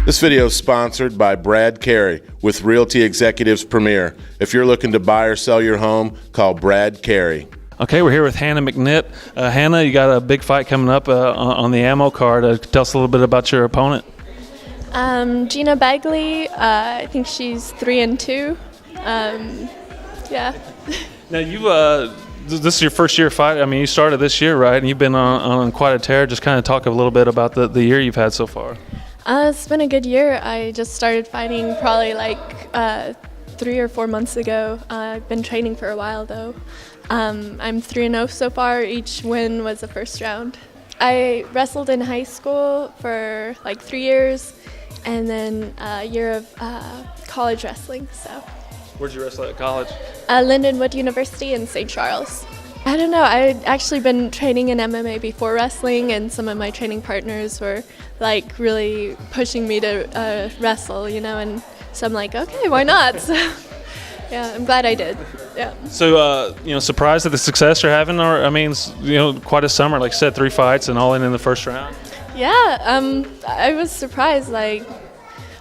This video is sponsored by Brad Carey with Realty Executives Premier. If you're looking to buy or sell your home, call Brad Carey. Okay, we're here with Hannah McNitt. Hannah, you got a big fight coming up on the ammo card. Tell us a little bit about your opponent. Gina Bagley, I think she's 3-2. Yeah. Now you, this is your first year fight. I mean, you started this year, right? And you've been on quite a tear. Just kind of talk a little bit about the year you've had so far. It's been a good year. I just started fighting probably like 3 or 4 months ago. I've been training for a while though. I'm 3-0 so far. Each win was the first round. I wrestled in high school for like 3 years and then a year of college wrestling. So. Where'd you wrestle at college? Lindenwood University in St. Charles. I don't know. I'd actually been training in MMA before wrestling, and some of my training partners were like really pushing me to wrestle, you know, and so I'm like, okay, why not? So, yeah, I'm glad I did. Yeah. So, surprised at the success you're having, or I mean, quite a summer. Like you said, 3 fights and all in the first round. Yeah, I was surprised. Like,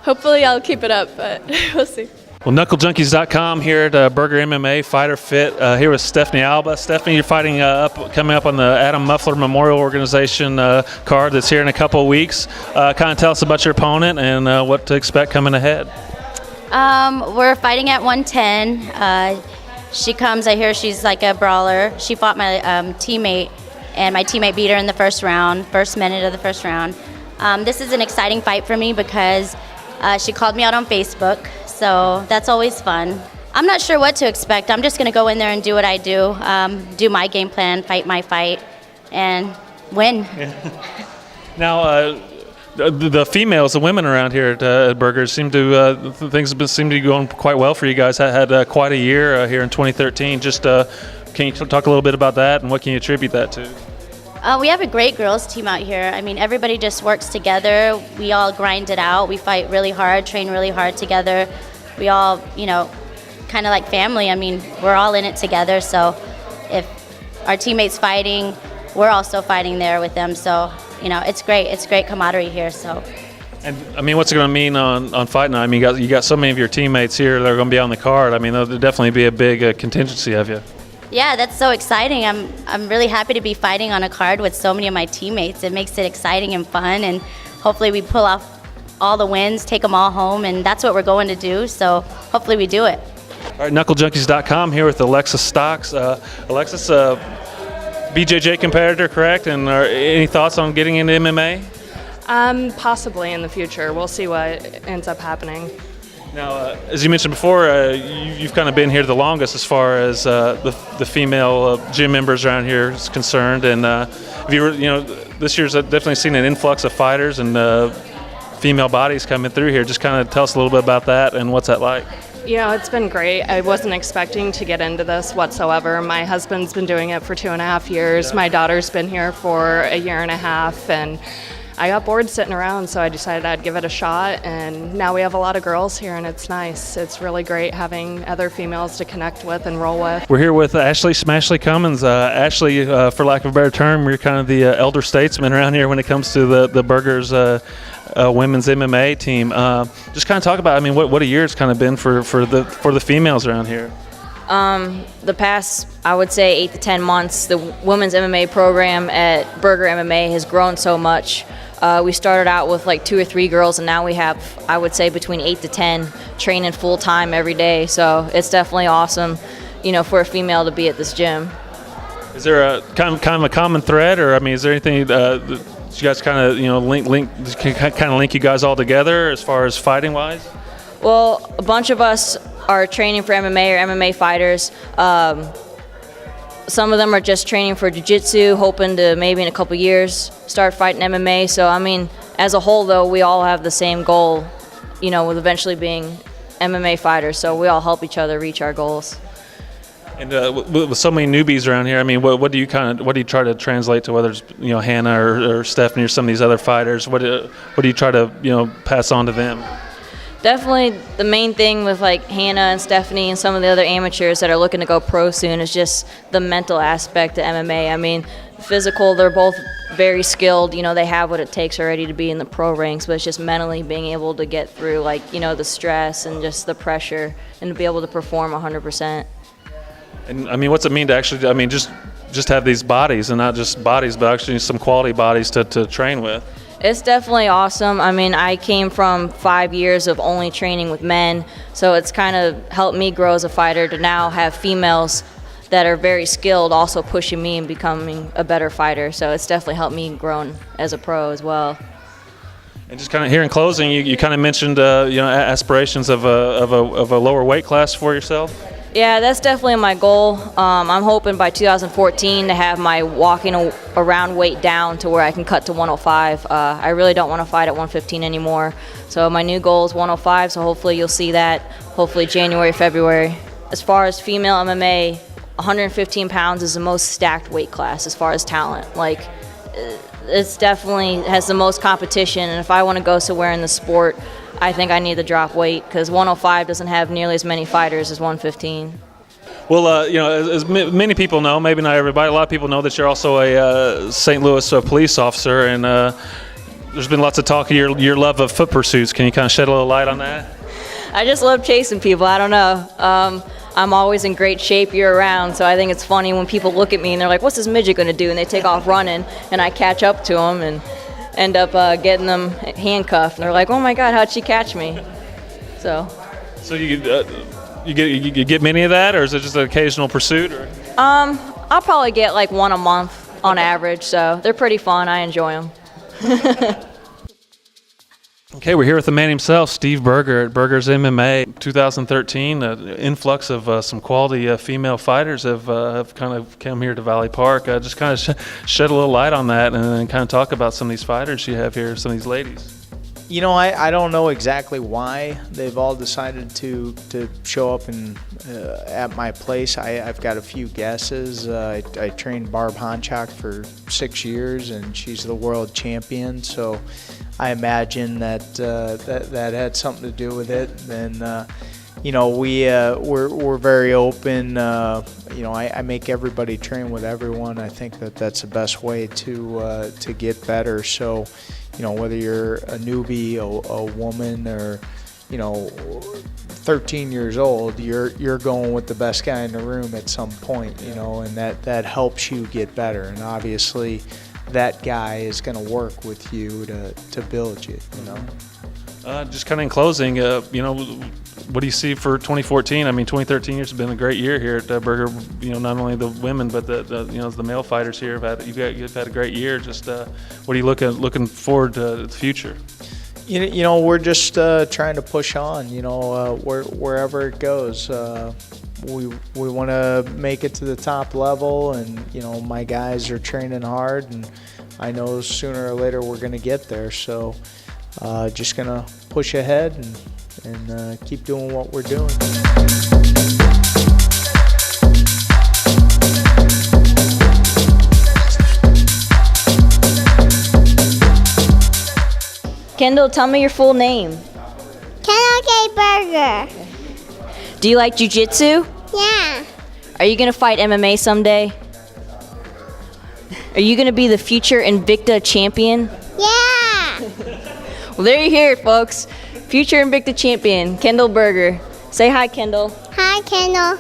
hopefully I'll keep it up, but we'll see. Well, knucklejunkies.com here at Berger MMA Fighter Fit. Here with Stephanie Alba. Stephanie, you're fighting coming up on the Adam Muffler Memorial Organization card that's here in a couple of weeks. Kind of tell us about your opponent and what to expect coming ahead. We're fighting at 110. She comes, I hear she's like a brawler. She fought my teammate, and my teammate beat her in the first minute of the first round. This is an exciting fight for me because she called me out on Facebook. So that's always fun. I'm not sure what to expect. I'm just going to go in there and do what I do, do my game plan, fight my fight, and win. Now, the females, the women around here at Berger seem to things seem to be going quite well for you guys. Had quite a year here in 2013. Just can you talk a little bit about that and what can you attribute that to? We have a great girls team out here. I mean, everybody just works together. We all grind it out. We fight really hard, train really hard together. We all, kind of like family. I mean, we're all in it together. So if our teammates fighting, we're also fighting there with them. So, it's great. It's great camaraderie here. So. And I mean, what's it going to mean on fight night? I mean, you got so many of your teammates here that are going to be on the card. I mean, there'll definitely be a big contingency of you. Yeah, that's so exciting. I'm really happy to be fighting on a card with so many of my teammates. It makes it exciting and fun, and hopefully we pull off all the wins, take them all home, and that's what we're going to do, so hopefully we do it. All right, knucklejunkies.com here with Alexis Stocks. Alexis, BJJ competitor, correct? And any thoughts on getting into MMA? Possibly in the future. We'll see what ends up happening. Now, as you mentioned before, you've kind of been here the longest as far as the female gym members around here is concerned, and this year's definitely seen an influx of fighters and female bodies coming through here. Just kind of tell us a little bit about that and what's that like. It's been great. I wasn't expecting to get into this whatsoever. My husband's been doing it for 2.5 years. My daughter's been here for 1.5 years, and I got bored sitting around, so I decided I'd give it a shot, and now we have a lot of girls here, and it's nice. It's really great having other females to connect with and roll with. We're here with Ashley Smashley Cummins. Ashley, for lack of a better term, you're kind of the elder statesman around here when it comes to the Berger's women's MMA team. Just kind of talk about, I mean, what a year it's kind of been for the females around here. The past, I would say, 8 to 10 months, the women's MMA program at Berger MMA has grown so much. We started out with like 2 or 3 girls, and now we have, I would say, between 8 to 10 training full time every day. So it's definitely awesome, for a female to be at this gym. Is there a kind of a common thread, or I mean, is there anything that you guys kind of link you guys all together as far as fighting wise? Well, a bunch of us are training for MMA or MMA fighters. Some of them are just training for jiu-jitsu, hoping to maybe in a couple years start fighting MMA. So, I mean, as a whole, though, we all have the same goal, with eventually being MMA fighters. So we all help each other reach our goals. And with so many newbies around here, I mean, what do you try to translate to, whether it's Hannah or Stephanie or some of these other fighters? What do you try to pass on to them? Definitely the main thing with like Hannah and Stephanie and some of the other amateurs that are looking to go pro soon is just the mental aspect of MMA. I mean, physical, they're both very skilled. You know, they have what it takes already to be in the pro ranks, but it's just mentally being able to get through, like, you know, the stress and just the pressure and to be able to perform 100%. And I mean, what's it mean to actually, I mean, just have these bodies, and not just bodies, but actually some quality bodies to train with? It's definitely awesome. I mean, I came from 5 years of only training with men, so it's kind of helped me grow as a fighter to now have females that are very skilled also pushing me and becoming a better fighter. So it's definitely helped me grow as a pro as well. And just kind of here in closing, you kind of mentioned aspirations of a lower weight class for yourself. Yeah, that's definitely my goal. I'm hoping by 2014 to have my walking around weight down to where I can cut to 105. I really don't want to fight at 115 anymore. So my new goal is 105, so hopefully you'll see that, hopefully January, February. As far as female MMA, 115 pounds is the most stacked weight class as far as talent. Like, it's definitely has the most competition, and if I want to go somewhere in the sport, I think I need to drop weight because 105 doesn't have nearly as many fighters as 115. Well, as many people know, maybe not everybody, a lot of people know that you're also a St. Louis police officer, and there's been lots of talk of your love of foot pursuits. Can you kind of shed a little light on that? I just love chasing people. I don't know. I'm always in great shape year-round, so I think it's funny when people look at me and they're like, what's this midget going to do? And they take off running, and I catch up to them and end up getting them handcuffed. And they're like, oh, my God, how'd she catch me? So you get many of that, or is it just an occasional pursuit? Or? I'll probably get like one a month on average, so they're pretty fun. I enjoy them. Okay, we're here with the man himself, Steve Berger at Berger's MMA. 2013, influx of some quality female fighters have kind of come here to Valley Park. Just kind of shed a little light on that, and then kind of talk about some of these fighters you have here, some of these ladies. You know, I don't know exactly why they've all decided to show up at my place. I've got a few guesses. I trained Barb Honchak for 6 years, and she's the world champion. So I imagine that had something to do with it. And you know, we're very open. You know, I make everybody train with everyone. I think that's the best way to get better. So, you know, whether you're a newbie, a woman, or, you know, 13 years old, you're going with the best guy in the room at some point, you know, and that helps you get better. And obviously that guy is going to work with you to build you, you know. Just kind of in closing, you know, what do you see for 2014? I mean, 2013 has been a great year here at Berger. You know, not only the women, but the male fighters here you've had a great year. Just what are you looking forward to the future? You know, we're just trying to push on. You know, wherever it goes. We want to make it to the top level, and you know, my guys are training hard, and I know sooner or later we're going to get there. So, just gonna push ahead and keep doing what we're doing. Kendall, tell me your full name. Kendall Berger. Do you like jiu-jitsu? Yeah. Are you going to fight MMA someday? Are you going to be the future Invicta Champion? Yeah. Well, there you hear it, folks. Future Invicta Champion, Kendall Berger. Say hi, Kendall. Hi, Kendall.